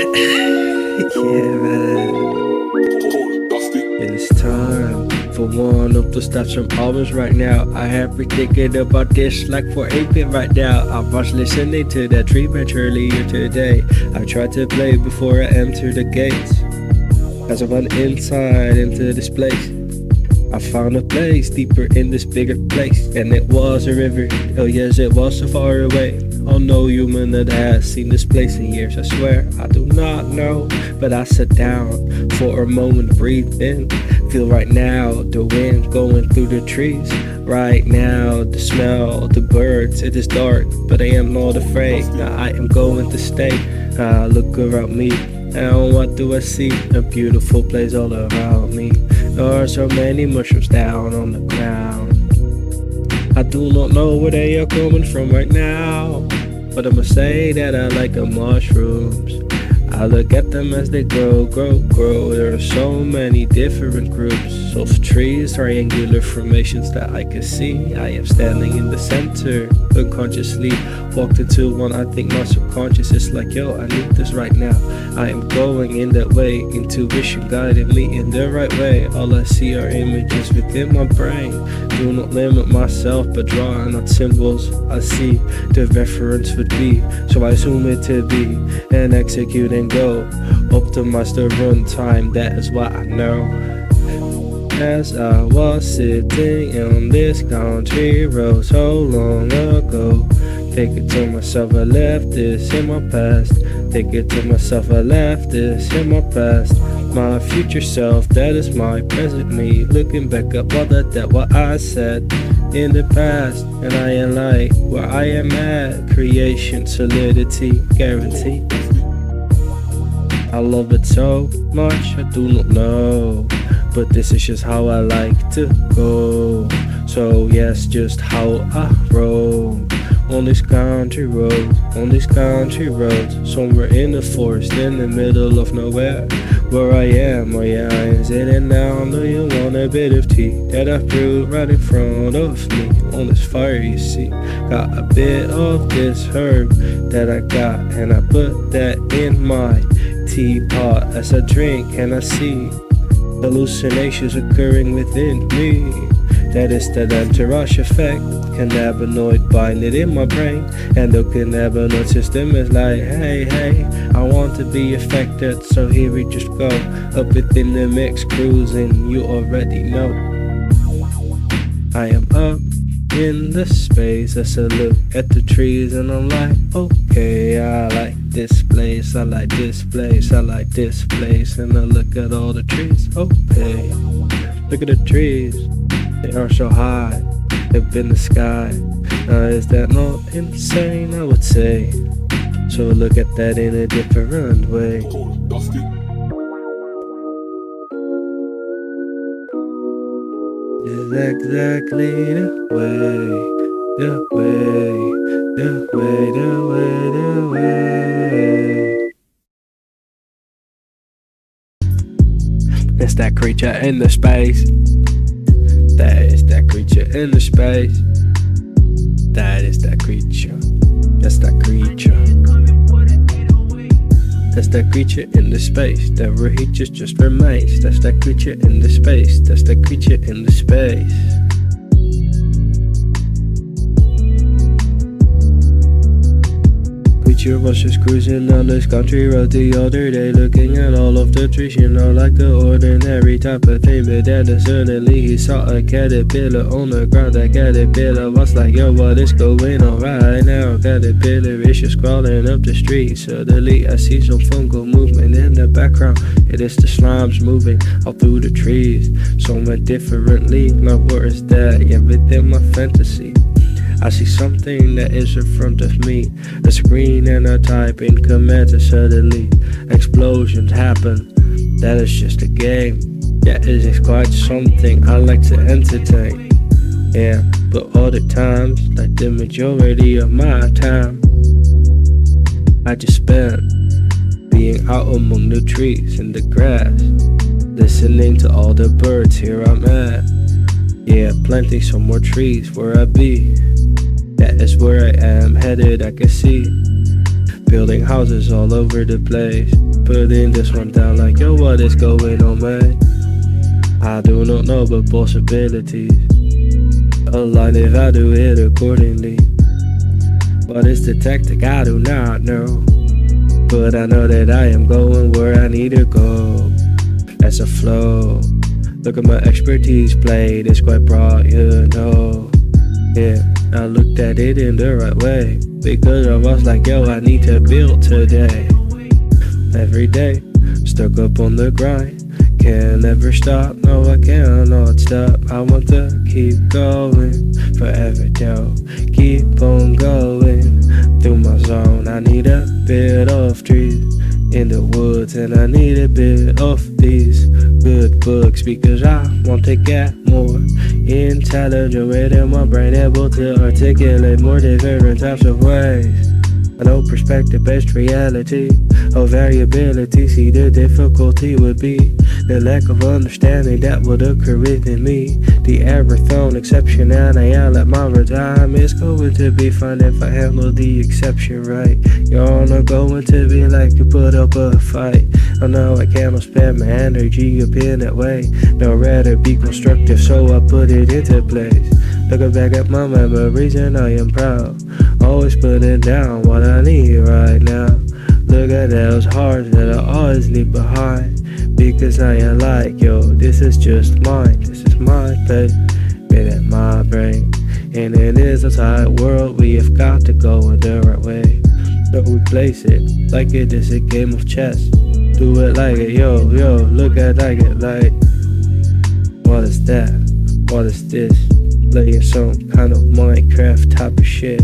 Yeah, man. It is time for one of the steps from albums right now. I have been thinking about this like for 8-bit right now. I was listening to that tree bench earlier today. I tried to play before I enter the gates. As I went inside into this place, I found a place deeper in this bigger place, and it was a river. Oh yes, it was so far away. Oh, no human that has seen this place in years. I swear I do not know, but I sat down for a moment, breathe in. Feel right now the wind going through the trees. Right now the smell, the birds. It is dark, but I am not afraid. Now I am going to stay. I look around me, and what do I see? A beautiful place all around me. There are so many mushrooms down on the ground. I do not know where they are coming from right now, but I must say that I like the mushrooms. I look at them as they grow. There are so many different groups of trees, triangular formations that I can see. I am standing in the center, unconsciously walked into one. I think my subconscious is like, yo, I need this right now. I am going in that way, intuition guiding me in the right way. All I see are images within my brain. Do not limit myself, but drawing out symbols I see the reference would be. So I assume it to be and execute and go. Optimize the runtime, that is what I know. As I was sitting on this country road so long ago, take it to myself, I left this in my past. Take it to myself, I left this in my past. My future self, that is my present me. Looking back up all that what I said in the past, and I am like where I am at. Creation, solidity, guarantee. I love it so much, I do not know, but this is just how I like to go. So yes, just how I roll on these country roads, somewhere in the forest, in the middle of nowhere. Where I am, oh yeah, I am sitting down. Do you want a bit of tea that I brewed right in front of me? On this fire, you see, got a bit of this herb that I got, and I put that in my teapot as I drink, and I see hallucinations occurring within me. That is that entourage effect. Cannabinoid bind it in my brain, and the cannabinoid system is like, hey, I want to be affected, so here we just go. Up within the mix, cruising, you already know. I am up in the space as I look at the trees, and I'm like, okay, I like this place, I like this place, I like this place. And I look at all the trees, okay, look at the trees, they are so high, up in the sky. Is that not insane? I would say. So look at that in a different way. It's exactly the way. It's that creature in the space. That is that creature in the space. That is that creature. That's that creature. That's that creature in the space. That where he just remains. That's that creature in the space. That's that creature in the space. Creature was just cruising down this country road the other day, looking at all of the trees, you know, like the ordinary type of thing. But then suddenly he saw a caterpillar on the ground. That caterpillar was like, yo, what is going on right now? Caterpillar is just crawling up the street. Suddenly I see some fungal movement in the background. It is the slimes moving all through the trees, somewhere differently. Now where is that? Yeah, within my fantasy I see something that is in front of me, a screen, and I type in commands, and suddenly explosions happen. That is just a game. Yeah, it is quite something I like to entertain. Yeah, but other times, like the majority of my time, I just spend being out among the trees and the grass, listening to all the birds. Here I'm at. Yeah, planting some more trees where I be. That is where I am headed, I can see building houses all over the place. Putting this one down like, yo, what is going on, man? I do not know but possibilities align if I do it accordingly. But it's the tactic I do not know, but I know that I am going where I need to go. As a flow, look at my expertise plate, it's quite broad, you know. Yeah, I looked at it in the right way, because I was like, yo, I need to build today. Every day, stuck up on the grind, can't ever stop, no I cannot stop. I want to keep going, forever though, keep on going. Through my zone, I need a bit of trees in the woods, and I need a bit of these good books, because I want to get more intelligent within my brain, able to articulate more different types of ways. I know perspective-based reality of variability. See, the difficulty would be the lack of understanding that would occur within me. The error thrown exception, and I yell at my time. It's going to be fun if I handle the exception right. You're not going to be like you put up a fight. I know I cannot spend my energy up in that way. No, rather be constructive, so I put it into place. Looking back at my memories and I am proud. Always putting down what I need right now. Look at those hearts that I always leave behind, because I am like, yo, this is just mine. This is my place, within my brain. And it is a tight world, we have got to go the right way. So we place it like it is a game of chess. Do it like it, yo, look at like it like, what is that? What is this? Playing some kind of Minecraft type of shit.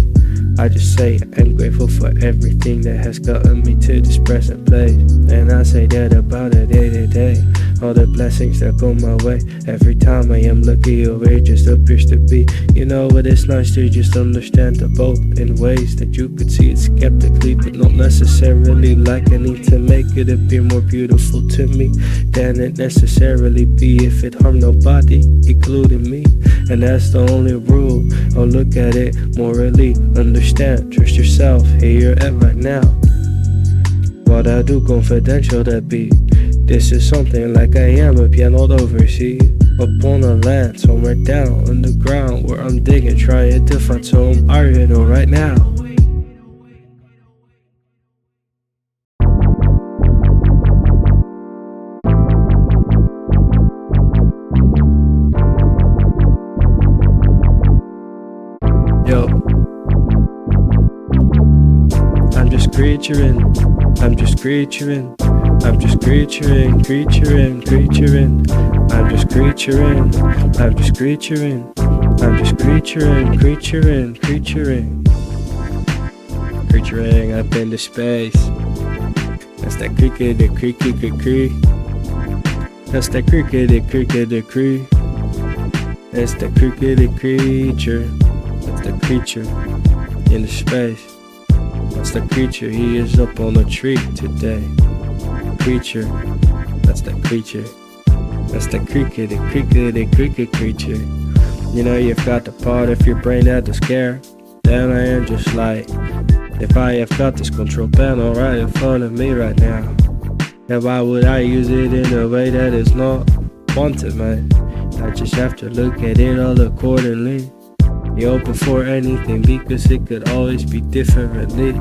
I just say I'm grateful for everything that has gotten me to this present place. And I say that about it day to day. All the blessings that come my way. Every time I am lucky, or it just appears to be. You know what, it's nice to just understand the both in ways that you could see it skeptically, but not necessarily like I need to make it appear more beautiful to me than it necessarily be if it harmed nobody, including me. And that's the only rule. I'll look at it morally, understand, trust yourself, here you're at right now. What I do confidential that be. This is something like I am a piano overseas, up on a land somewhere down on the ground where I'm digging, trying to find some iron ore right now. Yo, I'm just creaturing, I'm just creaturing, I'm just creaturing, creaturing. I'm just creaturing, I'm just creaturing, I'm just creaturing. Creaturing up into space. That's that creaky, that's that creaky. That's the creaky creature. That's the creature in the space. That's the creature, he is up on a tree today. Creature, that's the creature. That's the creaky creature. You know, you've got the part of your brain that is scared. Then I am just like, if I have got this control panel right in front of me right now, then why would I use it in a way that is not wanted, man? I just have to look at it all accordingly. Yo, before anything, because it could always be differently.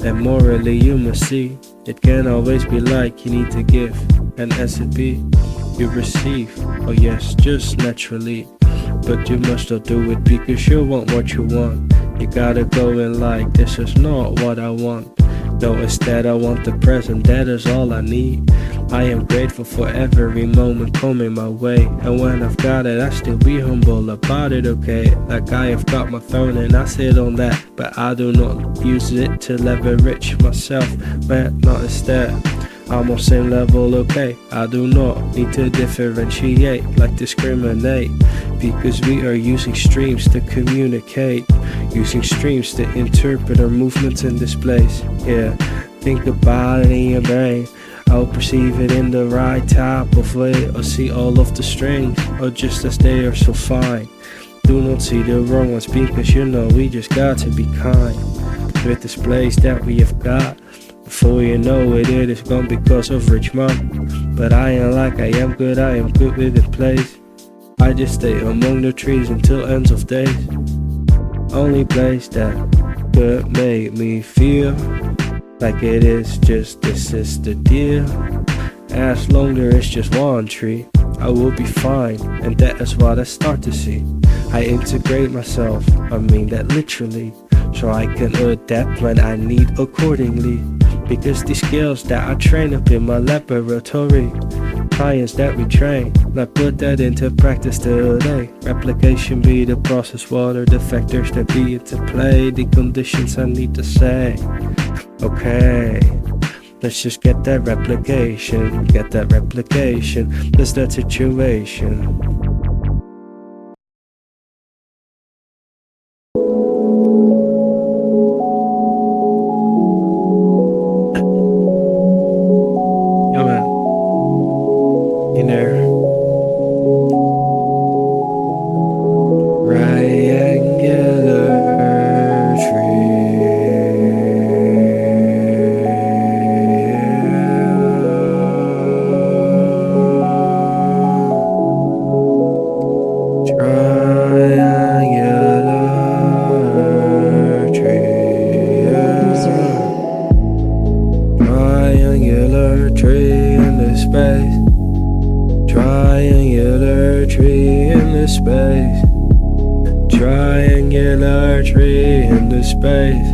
And morally you must see, it can always be like you need to give, and as it be, you receive. Oh yes, just naturally. But you must not do it because you want what you want. You gotta go in like, this is not what I want. No, instead I want the present, that is all I need. I am grateful for every moment coming my way, and when I've got it, I still be humble about it, okay? Like I have got my throne and I sit on that, but I do not use it to leverage myself, man, not instead. I'm on same level, okay? I do not need to differentiate, like discriminate, because we are using streams to communicate, using streams to interpret our movements in this place. Yeah, think about it in your brain. I'll perceive it in the right type of way, or see all of the strings, or just as they are so fine. Do not see the wrong ones, because you know we just got to be kind with this place that we have got. Before you know it, it is gone because of rich mom. But I ain't like I am good with the place. I just stay among the trees until ends of days. Only place that could make me feel like it is just this is the deal. As long there is just one tree, I will be fine, and that is what I start to see. I integrate myself, I mean that literally, so I can adapt when I need accordingly. Because the skills that I train up in my laboratory, science that we train, I put that into practice today. Replication be the process, what are the factors that be into play, the conditions I need to say. Okay, let's just get that replication, that's that situation. Yeah, man. In there. Triangular triangular tree in the space. Triangular tree in the space. Triangular tree in the space.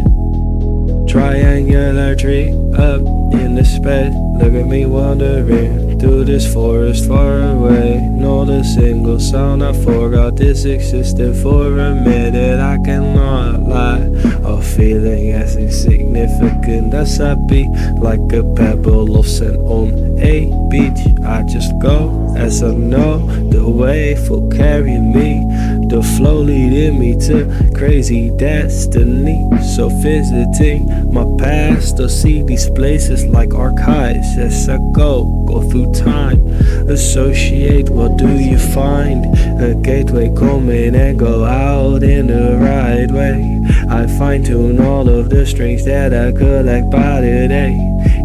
Triangular tree up in the space. Look at me wandering through this forest far away. Not a single sound, I forgot this existed for a minute. I cannot lie, a feeling as insignificant as I be, like a pebble of sand on a beach. I just go as I know the wave will carry me, the flow leading me to crazy destiny. So visiting my past, to see these places like archives as I go through time. Associate, what do you find? A gateway coming and go out in the right way. I fine tune all of the strings that I collect by the day.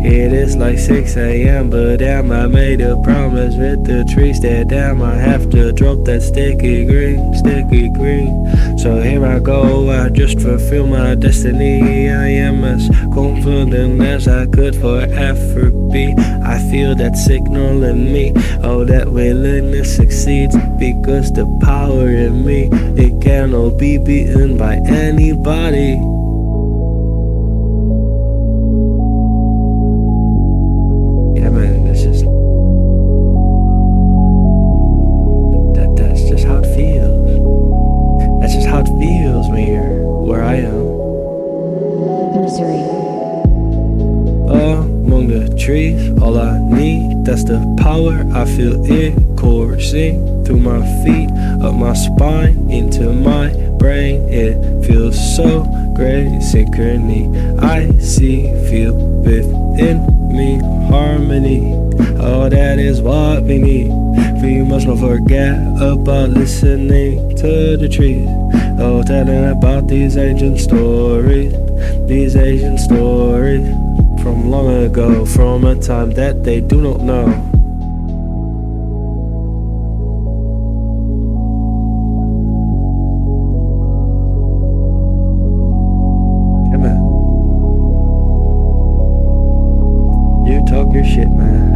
It is like 6 a.m. but damn, I made a promise with the trees that damn, I have to drop that sticky green. So here I go, I just fulfill my destiny. I am as confident as I could forever be. I feel that signal in me, oh, that willingness succeeds, because the power in me, it cannot be beaten by anybody. Yeah, man, that's just that's just how it feels. That's just how it feels when you're where I am. Missouri. Among the trees, all I need, that's the power. I feel it coursing through my feet, up my spine, into my brain. It feels so great, synchrony. I see, feel within me, harmony. Oh, that is what we need. We must not forget about listening to the trees. Oh, telling about these ancient stories, from long ago, from a time that they do not know. Yeah, man. You talk your shit, man.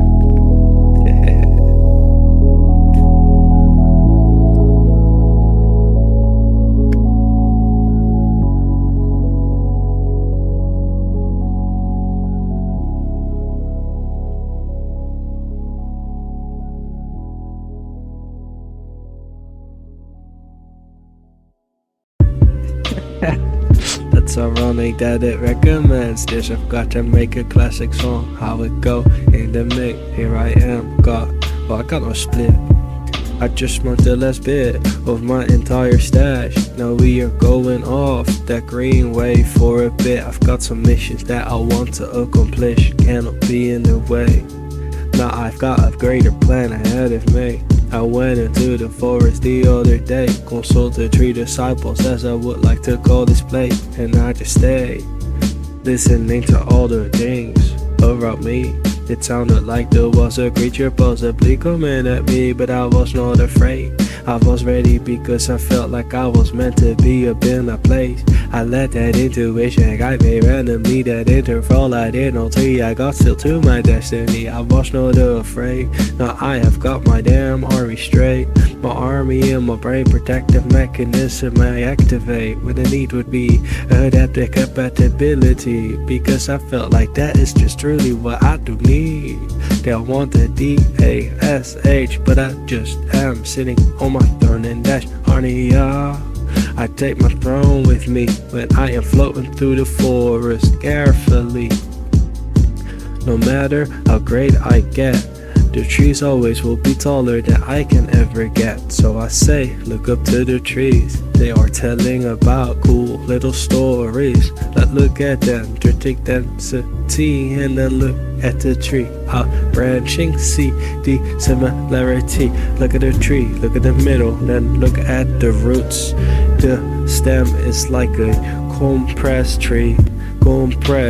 That's ironic that it recommends this. I've got to make a classic song. How it go in the mix? Here I am. I got no split. I just want the last bit of my entire stash. Now we are going off that green way for a bit. I've got some missions that I want to accomplish, cannot be in the way. Now I've got a greater plan ahead of me. I went into the forest the other day, consulted 3 disciples as I would like to call this place, and I just stayed. listening to all the things around me. It sounded like there was a creature possibly coming at me, but I was not afraid. I was ready because I felt like I was meant to be up in a place. I let that intuition guide me randomly. That interval I did not see, I got still to my destiny. I was not afraid. Now I have got my damn army straight. My army in my brain, protective mechanism I activate when the need would be adaptive compatibility, because I felt like that is just truly what I do need. They want the DASH, but I just am sitting on my throne and dash Arnia. I take my throne with me when I am floating through the forest carefully. No matter how great I get, the trees always will be taller than I can ever get. So I say, look up to the trees. They are telling about cool little stories. Let's look at them, drifting density, and then look at the tree. How branching, see the similarity. Look at the tree, look at the middle, then look at the roots. The stem is like a compressed tree. Compressed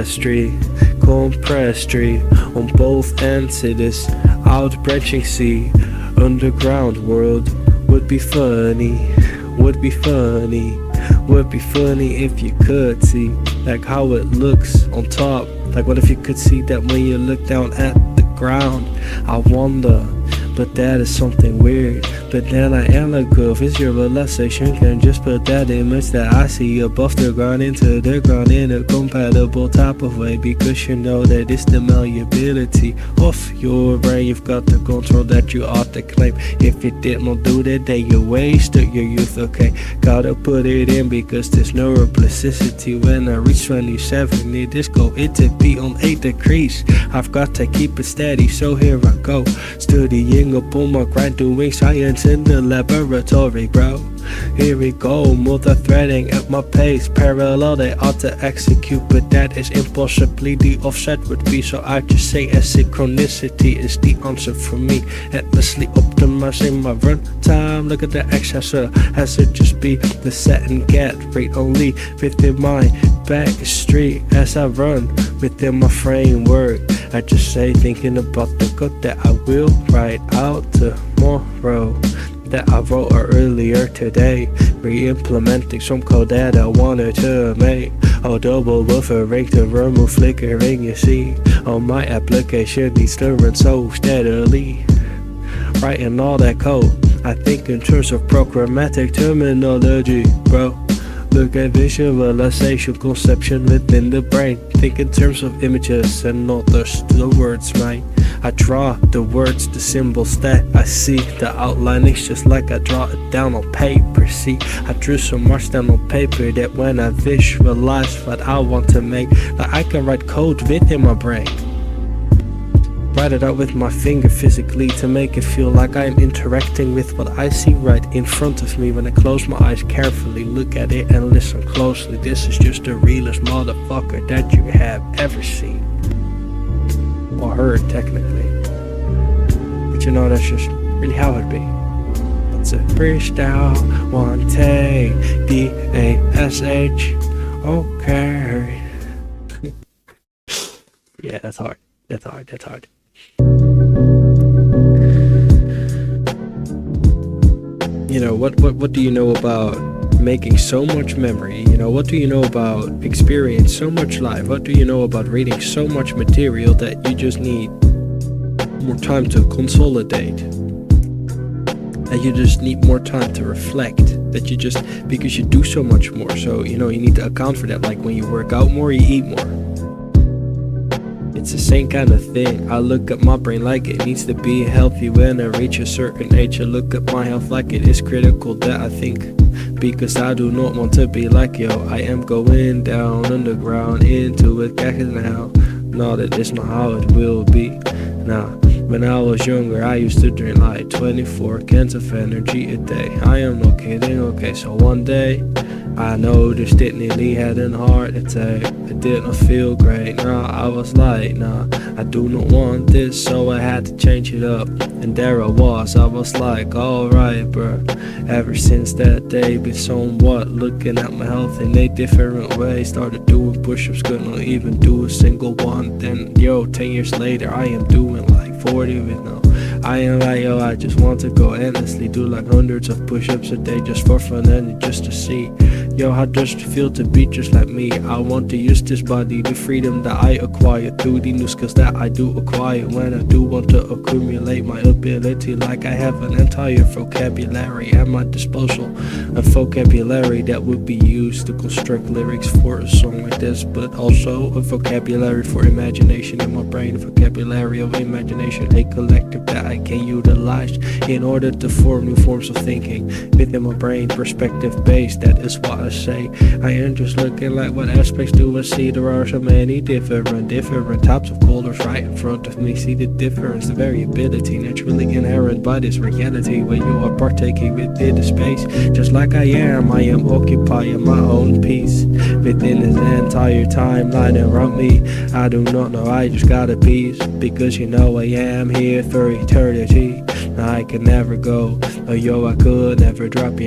tree on both ends. It is out branching, see underground world. Would be funny if you could see like how it looks on top. Like what if you could see that when you look down at the ground? I wonder, but that is something weird. But then I am a good visualization, can just put that image that I see above the ground into the ground in a compatible type of way, because you know that it's the malleability of your brain. You've got the control that you ought to claim. If you did not do that, then you wasted your youth. Okay, gotta put it in because there's neuroplasticity. When I reach 27, it is going to be on 8 degrees. I've got to keep it steady, so here I go, studying up on my grind, doing science in the laboratory, bro. Here we go, multi-threading at my pace, parallel they ought to execute, but that is impossibly the offset would be. So I just say asynchronicity is the answer for me, endlessly optimizing my run time. Look at the excessor, has it just be the set and get rate only within my back street as I run within my framework. I just say thinking about the code that I will write out tomorrow, that I wrote earlier today, re-implementing some code that I wanted to make. I'll double buffering to remove flickering, you see. On my application needs to run so steadily, writing all that code. I think in terms of programmatic terminology, bro. Look at visualization, conception within the brain. Think in terms of images and not just the words, right? I draw the words, the symbols that I see. The outline is just like I draw it down on paper. See, I drew so much down on paper that when I visualize what I want to make, like I can write code within my brain. Write it out with my finger physically to make it feel like I am interacting with what I see right in front of me. When I close my eyes carefully, look at it and listen closely. This is just the realest motherfucker that you have ever seen or heard, technically. But you know, that's just really how it be. It's a freestyle, one take, DASH. Okay. Yeah, that's hard. That's hard. You know, what do you know about making so much memory? You know, what do you know about experience so much life? What do you know about reading so much material that you just need more time to consolidate? That you just need more time to reflect, that you just, because you do so much more, so you know you need to account for that. Like when you work out more, you eat more. It's the same kind of thing. I look at my brain like it needs to be healthy. When I reach a certain age, I look at my health like it is critical that I think, because I do not want to be like yo. I am going down underground into it now. No, that is not how it will be. Nah, when I was younger, I used to drink like 24 cans of energy a day. I am not kidding. Okay, so one day I noticed it nearly had a heart attack. It didn't feel great. Nah, I was like, nah, I do not want this, so I had to change it up. And there I was like, alright, bruh. Ever since that day, been somewhat looking at my health in a different way. Started doing push-ups, couldn't even do a single one. Then, 10 years later, I am doing like 40 with no. I am like, I just want to go endlessly, do like hundreds of push-ups a day just for fun and just to see, how does it feel to be just like me? I want to use this body, the freedom that I acquire through the new skills that I do acquire when I do want to accumulate my ability, like I have an entire vocabulary at my disposal, a vocabulary that would be used to construct lyrics for a song like this, but also a vocabulary for imagination in my brain, a vocabulary of imagination, a collective that I can utilize in order to form new forms of thinking within my brain, perspective based. That is what I say. I am just looking like, what aspects do I see? There are so many different types of colors right in front of me. See the difference, the variability naturally inherent by this reality when you are partaking within the space. Just like I am occupying my own peace within this entire timeline around me. I do not know, I just got a piece, because I am here for eternity. I can never go, I could never drop,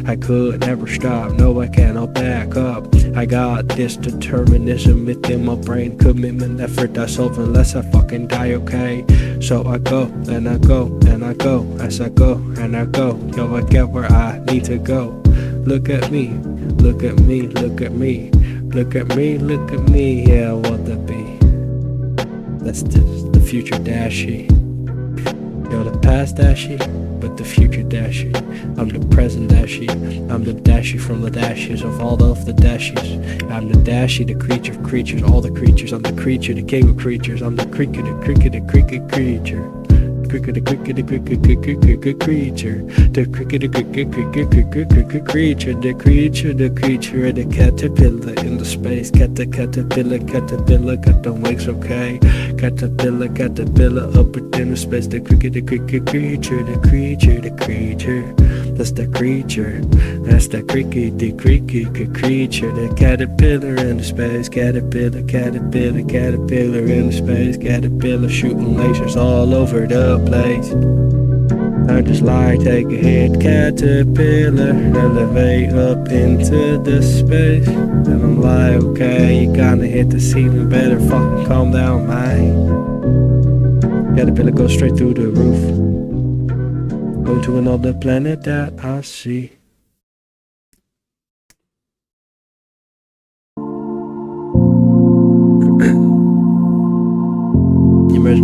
I could never stop, no I cannot back up. I got this determinism within my brain, commitment, effort, I solve unless I fucking die, okay? So I go, and I go, and I go, as I go, and I go, I get where I need to go. Look at me, look at me, look at me, look at me, look at me, yeah, I want to be. That's the future Dashie. The past Dashie, but the future Dashie. I'm the present Dashie. I'm the Dashie from the dashes of all of the Dashies. I'm the Dashie, the creature of creatures, all the creatures. I'm the creature, the king of creatures. I'm the cricket, the cricket, the cricket creature. Cricket, the cricket, the cricket, cricket creature. The cricket, the cricket, cricket creature. The creature, the creature, the caterpillar in the space. Caterpillar, got the wings, okay? Caterpillar, up within the space. The cricket, the cricket creature, the creature, the creature. That's the creature. That's the cricket, the cricket creature. The caterpillar in the space. Caterpillar in the space. Caterpillar shooting lasers all over the place. I just like take a hit, caterpillar, elevate up into the space. And I'm like, okay, you gotta hit the ceiling, better fucking calm down, man. Caterpillar goes straight through the roof, going to another planet that I see. You must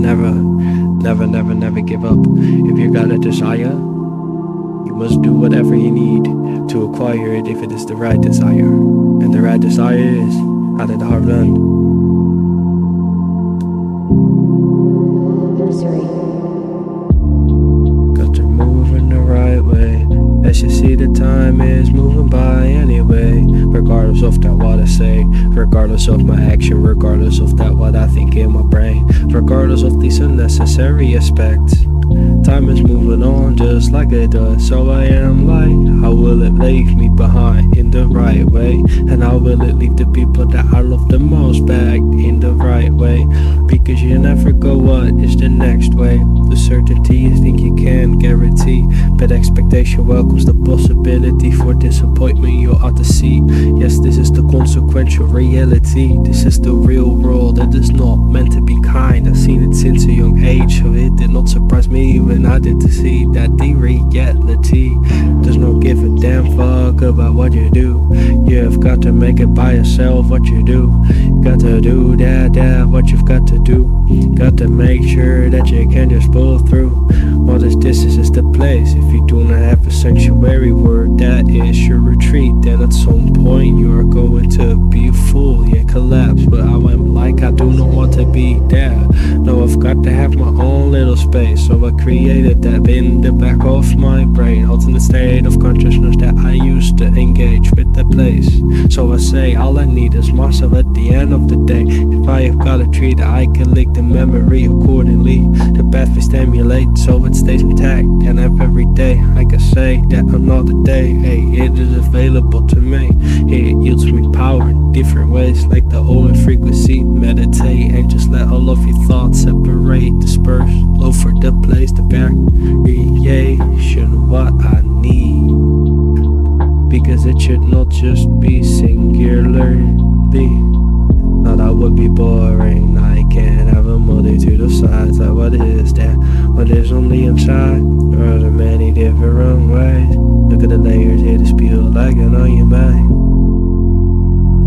never give up. If you got a desire, you must do whatever you need to acquire it if it is the right desire. And the right desire is out of the heart run. Missouri. Got to move in the right way. As you see, the time is moving by anyway. Regardless of that what I say, regardless of my action, regardless of that what I think in my brain, regardless of these unnecessary aspects. Time is moving on just like it does. So I am like, how will it leave me behind in the right way? And how will it leave the people that I love the most back in the right way? Because you never go, what is the next way? The certainty you think you can guarantee, but expectation welcomes the possibility for disappointment you ought to see. Yes, this is the consequential reality. This is the real world. It is not meant to be kind. I've seen it since a young age, so it did not surprise me when I did to see that the reality does not give a damn fuck about what you do. You've got to make it by yourself what you do. You got to do that what you've got to do. Got to make sure that you can just pull through. Well, this is the place. If you do not have a sanctuary word, that is your retreat, then at some point you are going to be full, collapse. But I am like, I do not want to be there. No, I've got to have my own little space, so I create created that in the back of my brain, alternate state of consciousness that I used to engage with that place. So I say all I need is myself at the end of the day. If I have got a tree that I can lick the memory accordingly, the path we stimulate so it stays intact. And every day I can say that another day, hey, it is available to me. It yields me power in different ways, like the older frequency. Meditate and just let all of your thoughts separate, disperse, low for the place, the variation, what I need. Because it should not just be singularly. Now that would be boring. I can't have a multitude of sides. Like what is that? What is on the inside? There are many different ways. Look at the layers, it is peeled like an onion, man.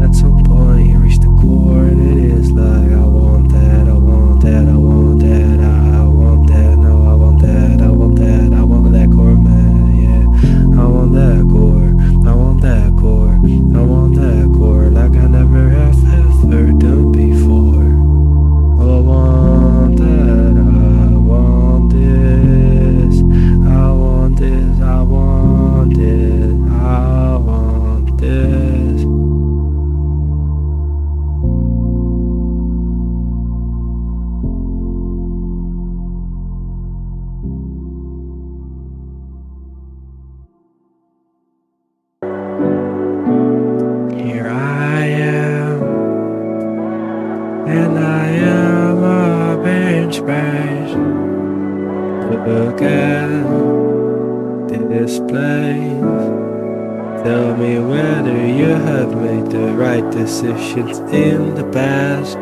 At some point you reach the core and it is like I want that, I want that, I want that, I want that, no I want that, I want that, I want that core, man, yeah. I want that core, I want that core, I want that core, like I never have ever done before. Oh, I want that, I want this, I want this, I want this, I want this. Here I am, and I am a bench space. Look at this place. Tell me whether you have made the right decisions in the past.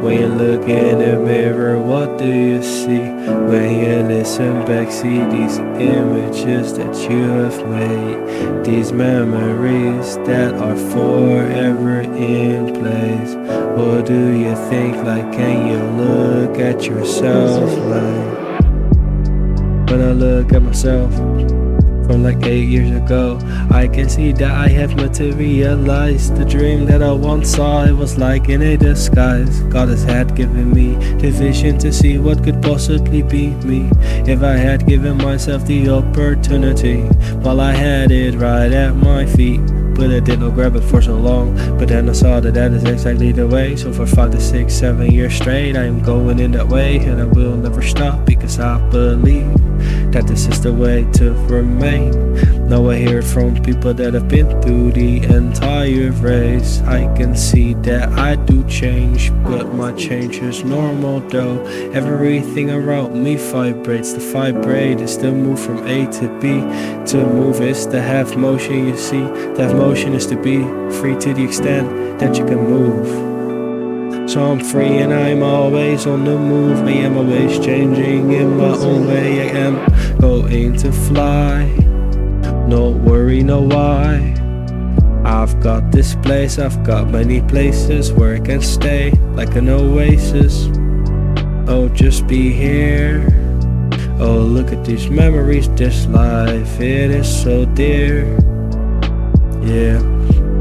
When you look in the mirror, what do you see? When you listen back, see these images that you have made, these memories that are forever in place. What do you think? Like, can you look at yourself? Like, when I look at myself from like 8 years ago, I can see that I have materialized the dream that I once saw. It was like in a disguise. God had given me the vision to see what could possibly be me if I had given myself the opportunity while I had it right at my feet. But I did not grab it for so long. But then I saw that that is exactly the way. So for 5 to 6, 7 years straight, I am going in that way, and I will never stop because I believe that this is the way to remain. Now I hear it from people that have been through the entire race. I can see that I do change, but my change is normal though. Everything around me vibrates. To vibrate is to move from A to B. To move is to have motion, you see. To have motion is to be free to the extent that you can move. So I'm free and I'm always on the move. I am always changing in my own way. I am going to fly, no worry, no why. I've got this place, I've got many places where I can stay, like an oasis. Oh, just be here. Oh, look at these memories, this life, it is so dear. Yeah,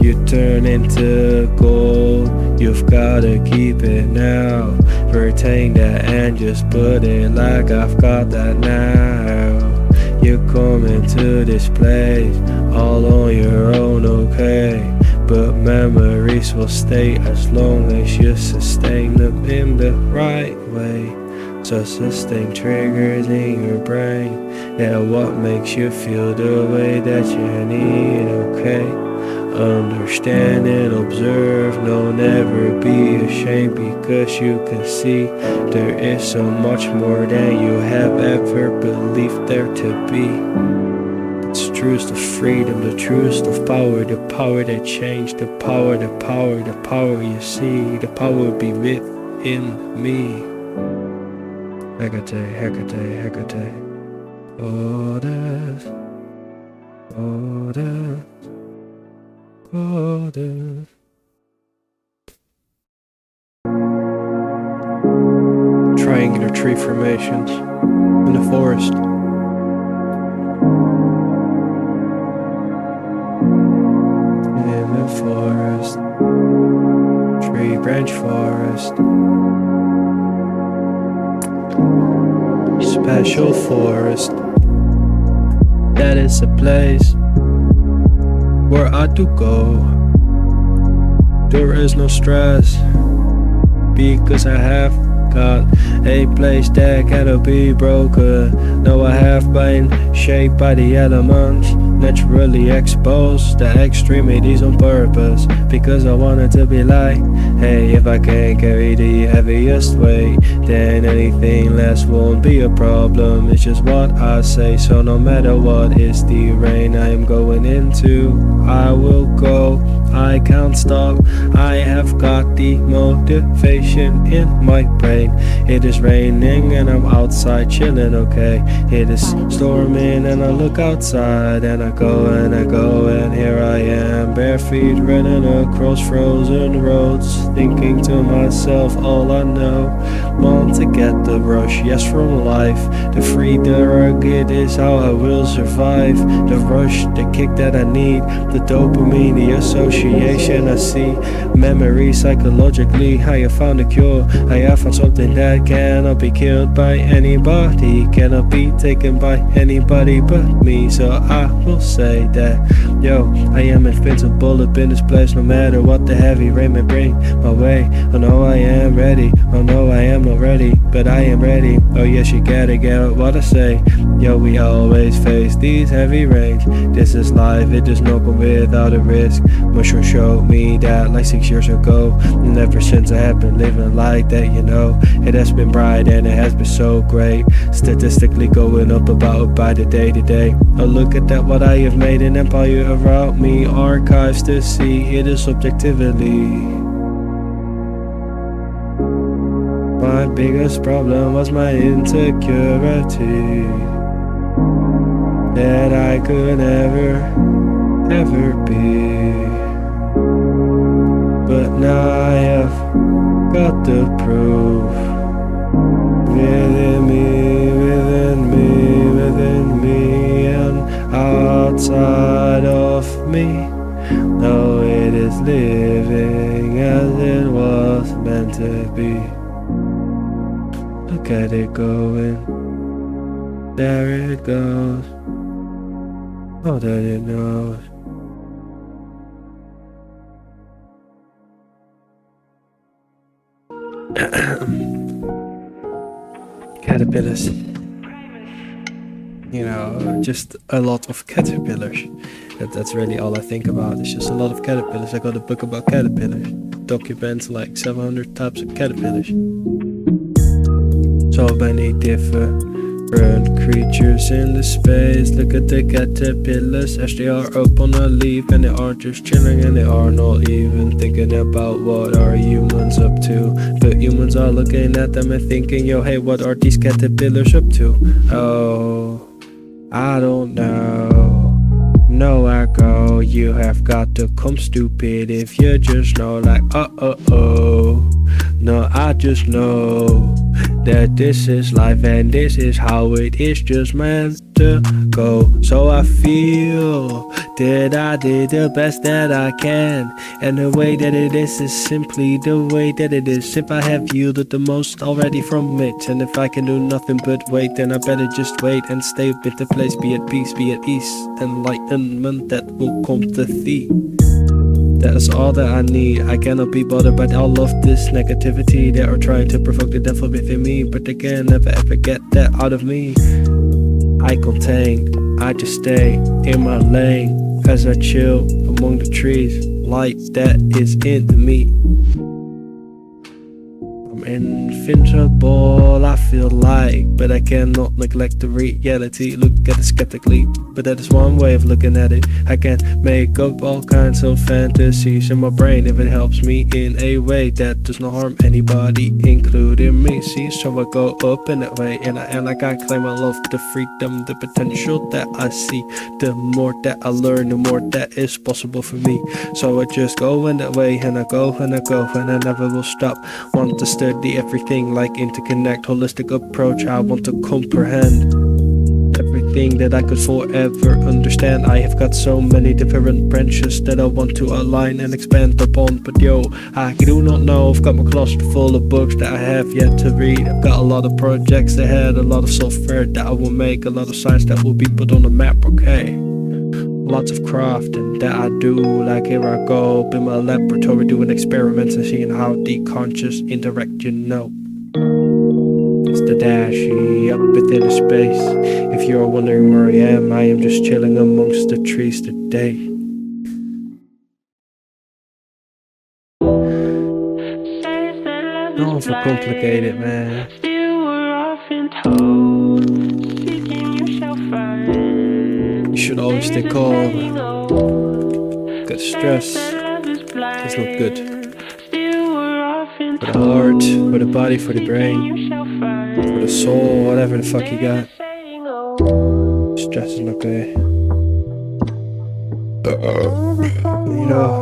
you turn into gold, you've gotta keep it now. Retain that and just put it like I've got that now. You come into this place all on your own, okay? But memories will stay as long as you sustain them in the right way. So sustain triggers in your brain, that what makes you feel the way that you need, okay? Understand and observe, no, never be ashamed, because you can see there is so much more than you have ever believed there to be. It's the truest of freedom, the truest of power, the power that changed, the power, the power, the power you see, the power be within me. Hecate, Hecate, Hecate. Goddess, Goddess, Goddess. Triangular tree formations in the forest. In the forest, tree branch forest. special forest. That is a place where I do go. There is no stress because I have got a place that cannot be broken. No, I have been shaped by the elements, naturally exposed to extremities on purpose, because I wanted to be like, hey, if I can't carry the heaviest weight, then anything less won't be a problem. It's just what I say, so no matter what is the rain I am going into, I will go, I can't stop. I have got the motivation in my brain. It is raining and I'm outside chilling, okay. It is storming and I look outside and I go and here I am, bare feet running across frozen roads, thinking to myself, all I know, want to get the rush, yes, from life. The free, the rugged is how I will survive. The rush, the kick that I need, the dopamine, the association I see, memory psychologically, I have found a cure. I have found something that cannot be killed by anybody, cannot be taken by anybody but me. So I will say that, yo, I am invincible up in this place, no matter what the heavy rain may bring my way. Oh no, I am ready, oh no, I am not ready, but I am ready. Oh yes, you gotta get what I say. Yo, we always face these heavy rains. This is life, it does not come without a risk. Mushroom showed me that like 6 years ago, and ever since I have been living like that, you know. It has been bright and it has been so great, statistically going up about by the day to day. Oh, look at that, what I have made an empire around me, archives to see, it is objectively. My biggest problem was my insecurity, that I could never, ever be. But now I have got the proof within me, within me, within me, and outside of me. No, it is living as it was meant to be. Look at it going, there it goes, all that it knows. Caterpillars, you know, just a lot of caterpillars. That's really all I think about. It's just a lot of caterpillars. I got a book about caterpillars, documents like 700 types of caterpillars. So many different creatures in the space. Look at the caterpillars as they are up on a leaf, and they are just chilling, and they are not even thinking about what are humans up to. But humans are looking at them and thinking, yo, hey, what are these caterpillars up to? Oh, I don't know. No, I go, you have got to come stupid if you just know, like, oh. No, I just know that this is life and this is how it is just meant to go. So I feel that I did the best that I can, and the way that it is simply the way that it is. If I have yielded the most already from it, and if I can do nothing but wait, then I better just wait and stay with the place. Be at peace, be at ease, enlightenment that will come to thee. That is all that I need. I cannot be bothered by all of this negativity that are trying to provoke the devil within me, but they can never ever get that out of me. I contain, I just stay in my lane as I chill among the trees. Light that is in me. I'm invincible, I feel like, but I cannot neglect the reality. Look at it skeptically, but that is one way of looking at it. I can make up all kinds of fantasies in my brain if it helps me in a way that does not harm anybody, including me. See, so I go up in that way, and I can claim I love the freedom, the potential that I see. The more that I learn, the more that is possible for me. So I just go in that way, and I go, and I never will stop. Want to study everything like interconnect, holistic approach. I want to comprehend everything. thing that I could forever understand. I have got so many different branches that I want to align and expand upon. But yo, I do not know. I've got my closet full of books that I have yet to read. I've got a lot of projects ahead, a lot of software that I will make, a lot of science that will be put on the map, okay? Lots of crafting that I do, like here I go up in my laboratory doing experiments and seeing how the conscious interact, you know. It's the Dashie up within the space. If you're wondering where I am just chilling amongst the trees today. Don't overcomplicate it, man. You should always stay calm. Cause stress is not good. For the heart, for the body, for the brain, for the soul, whatever the fuck you got. Stress is not good. You know,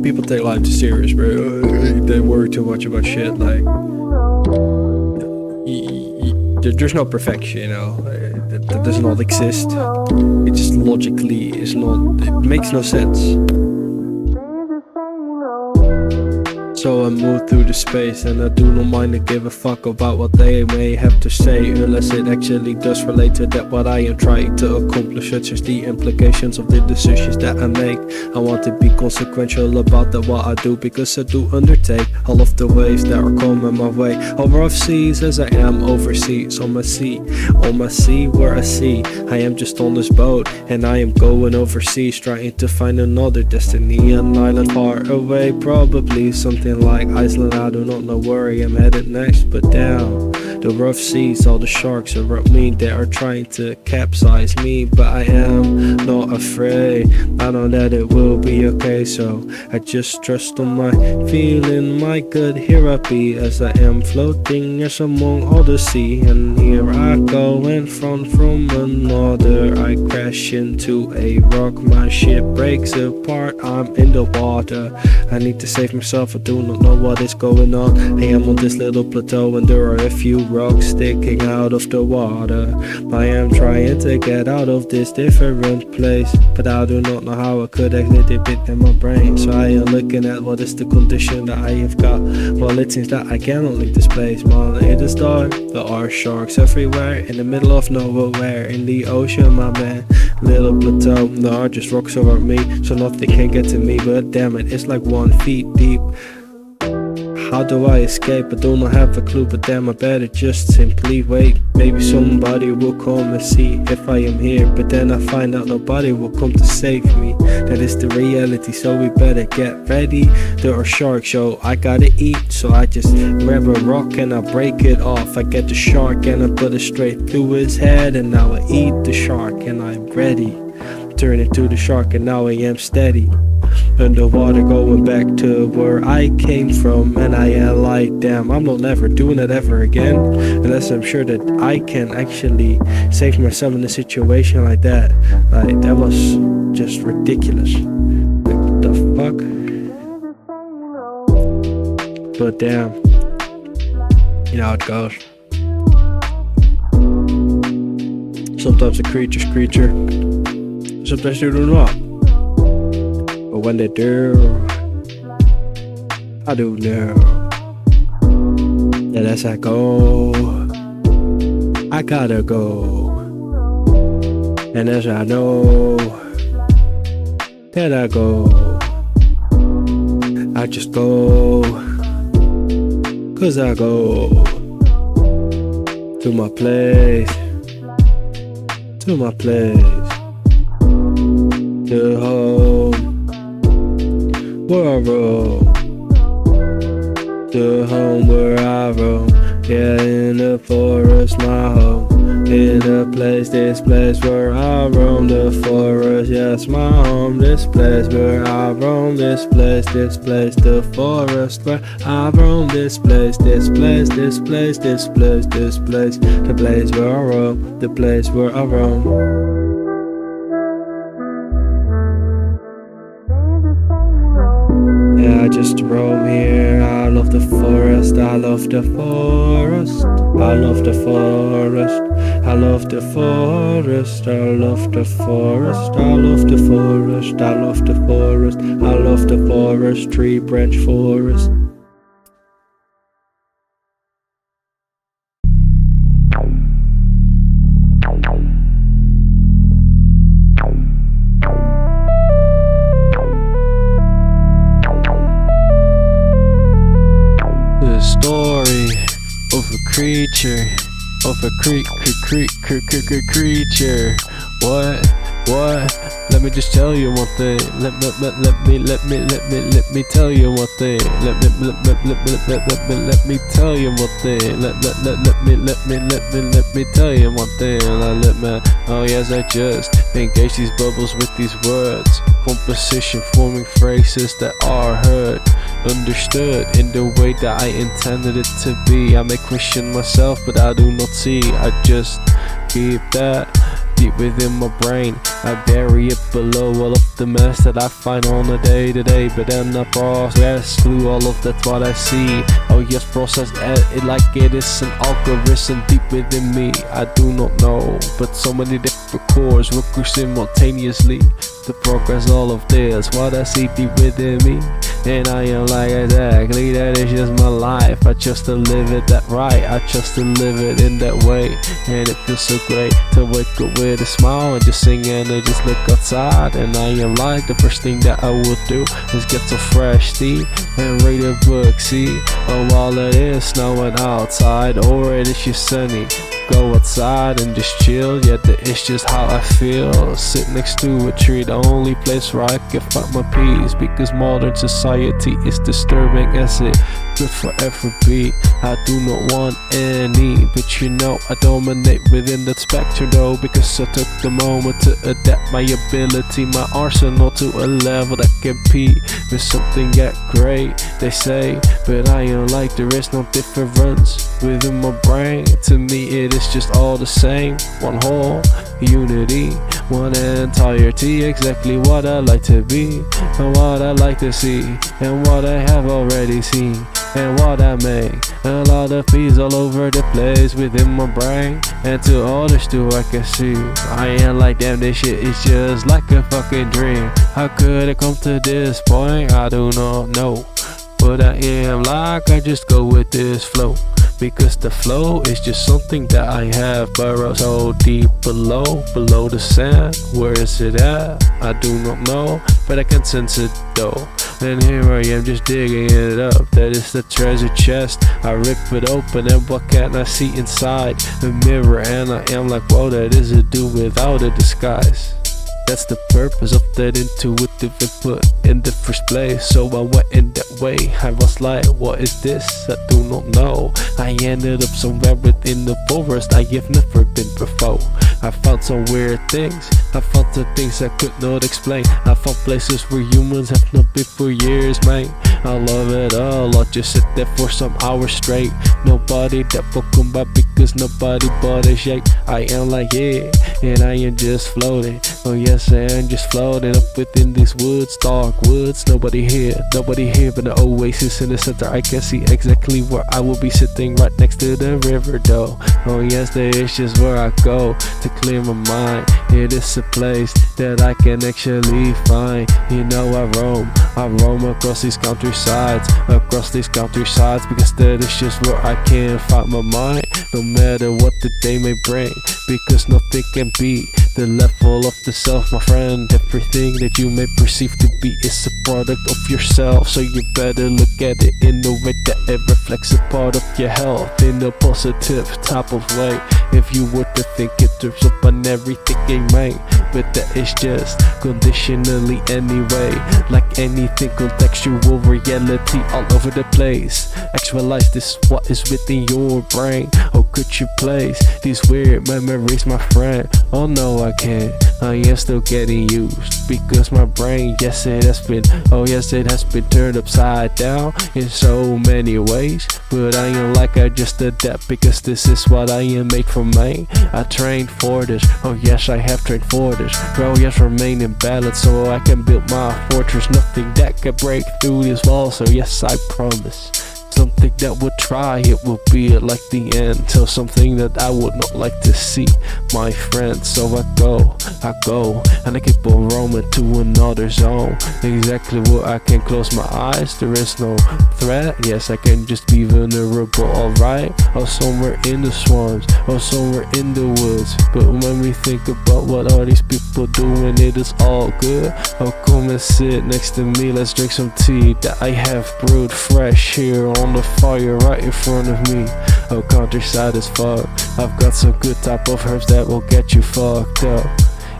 people take life too serious, bro. They worry too much about shit. Like, there's no perfection, you know. That does not exist. It just logically is not. It makes no sense. So I move through the space and I do not mind to give a fuck about what they may have to say, unless it actually does relate to that what I am trying to accomplish, such as the implications of the decisions that I make. I want to be consequential about that what I do, because I do undertake all of the waves that are coming my way, over rough seas as I am overseas on my sea where I see I am just on this boat and I am going overseas, trying to find another destiny, an island far away, probably something like Iceland. I do not know where I am headed next, but down the rough seas all the sharks around me, they are trying to capsize me, but I am not afraid. I know that it will be okay, so I just trust on my feeling, my gut. Here I be as I am floating as among all the sea, and here I go in front from another. I crash into a rock, my ship breaks apart, I'm in the water. I need to save myself, I do not know what is going on. I am on this little plateau and there are a few rocks sticking out of the water. I am trying to get out of this different place, but I do not know how I could exit it in my brain. So I am looking at what is the condition that I have got. Well, it seems that I cannot leave this place, man. It is dark, there are sharks everywhere, in the middle of nowhere, in the ocean, my man. Little plateau, there are just rocks around me, so nothing can get to me, but damn it, it's like 1 feet deep. How do I escape? I do not have a clue, but damn, I better just simply wait. Maybe somebody will come and see if I am here, but then I find out nobody will come to save me. That is the reality, so we better get ready. There are sharks, so I gotta eat, so I just grab a rock and I break it off. I get the shark and I put it straight through his head, and now I eat the shark and I'm ready. Turn into the shark and now I am steady. Underwater, going back to where I came from, and I am like, damn, I'm not never doing that ever again, unless I'm sure that I can actually save myself in a situation like that. Like, that was just ridiculous. Like, what the fuck? But damn, you know how it goes. Sometimes a creature's creature, sometimes they do not. But when they do, I do know that as I go, I gotta go. And as I know that I go, I just go. Cause I go to my place, to my place, to home. Where I roam, the home where I roam. Yeah, in the forest, my home. In the place, this place where I roam. The forest, yes, my home. This place where I roam. This place, the forest where I roam. This place, this place, this place, this place, this place. The place where I roam, the place where I roam. Yeah, I just roam here. I love the forest, I love the forest. I love the forest. I love the forest. I love the forest. I love the forest. I love the forest. I love the forest. Tree branch forest. The story of a creature, of a creature. What? Let me just tell you one thing. Let me tell you one thing. Let me tell you one thing. Let me tell you one thing. Oh yes, I just engage these bubbles with these words. Composition forming phrases that are heard, understood in the way that I intended it to be. I may question myself, but I do not see. I just keep that deep within my brain. I bury it below all of the mess that I find on a day-to-day, but then I process through all of that what I see. Oh yes, process it like it is an algorithm deep within me. I do not know, but so many different cores working simultaneously to progress all of this, what I see deep within me. And I am like, exactly, that is just my life. I chose to live it that right, I chose to live it in that way. And it feels so great to wake up with a smile and just sing and just look outside. And I am like, the first thing that I would do is get some fresh tea and read a book, see. Oh, while it is snowing outside or it is just sunny, go outside and just chill. Yeah, it's just how I feel. Sit next to a tree, the only place where I can find my peace, because modern society is disturbing as it could forever be. I do not want any, but you know I dominate within that spectrum though, because I took the moment to adapt my ability, my arsenal to a level that can compete with something that great, they say. But I am like, there is no difference within my brain. To me it is just all the same, one whole unity, one entirety, exactly what I like to be, and what I like to see, and what I have already seen, and what I make. A lot of peace all over the place within my brain, and to others too I can see. I am like, damn, this shit is just like a fucking dream. How could it come to this point? I do not know, but I am like, I just go with this flow, because the flow is just something that I have burrowed so deep below the sand. Where is it at? I do not know, but I can sense it though. And here I am just digging it up. That is the treasure chest. I rip it open and what can I see inside? A mirror, and I am like, whoa, that is a dude without a disguise. That's the purpose of that intuitive input in the first place. So I went in that way. I was like, what is this? I do not know. I ended up somewhere within the forest I have never been before. I found some weird things. I found the things I could not explain. I found places where humans have not been for years, man. I love it all. I'll just sit there for some hours straight. Nobody that will come by because nobody but a shake. I am like, yeah, and I am just floating. Oh yes, I am just floating up within these woods, dark woods. Nobody here but the oasis in the center. I can see exactly where I will be sitting, right next to the river though. Oh yes, there is just where I go to clear my mind. It is a place that I can actually find. You know, I roam across these countrysides, because that is just where I can find my mind, no matter what the day may bring, because nothing can beat the level of the self, my friend. Everything that you may perceive to be is a product of yourself, so you better look at it in a way that it reflects a part of your health in a positive type of way. If you were to think it turns up on everything it may, but that is just conditionally anyway. Like anything, contextual reality all over the place. Actualize this, what is within your brain. How could you place these weird memories, my friend? Oh no, I can't. I am still getting used, because my brain, yes it has been turned upside down in so many ways. But I am like, I just adapt, because this is what I am made for, man. I trained for this, oh yes I have trained for this. Bro, yes, remain in balance so I can build my fortress. Nothing that can break through this wall, so yes I promise. something that would try, it will be like the end. Tell something that I would not like to see, my friend. So I go, and I keep on roaming to another zone. Exactly where I can close my eyes, there is no threat. Yes, I can just be vulnerable, alright. Or somewhere in the swamps, or somewhere in the woods. But when we think about what all these people doing, it is all good. Oh, come and sit next to me, let's drink some tea that I have brewed fresh here on the fire right in front of me. Oh, countryside is fuck. I've got some good type of herbs that will get you fucked up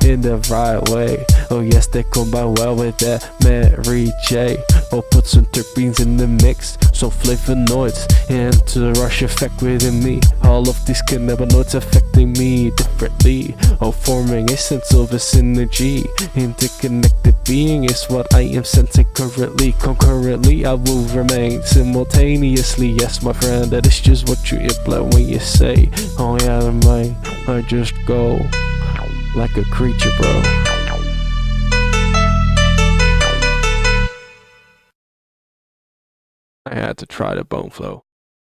in the right way. Oh yes, they combine well with that Mary J. Oh, put some terpenes in the mix, some flavonoids into the rush effect within me. All of these cannabinoids affecting me differently. Oh, forming a sense of a synergy. Interconnected being is what I am sensing currently. Concurrently, I will remain simultaneously. Yes, my friend, that is just what you imply when you say, oh yeah, man, I just go like a creature, bro. I had to try the bone flow.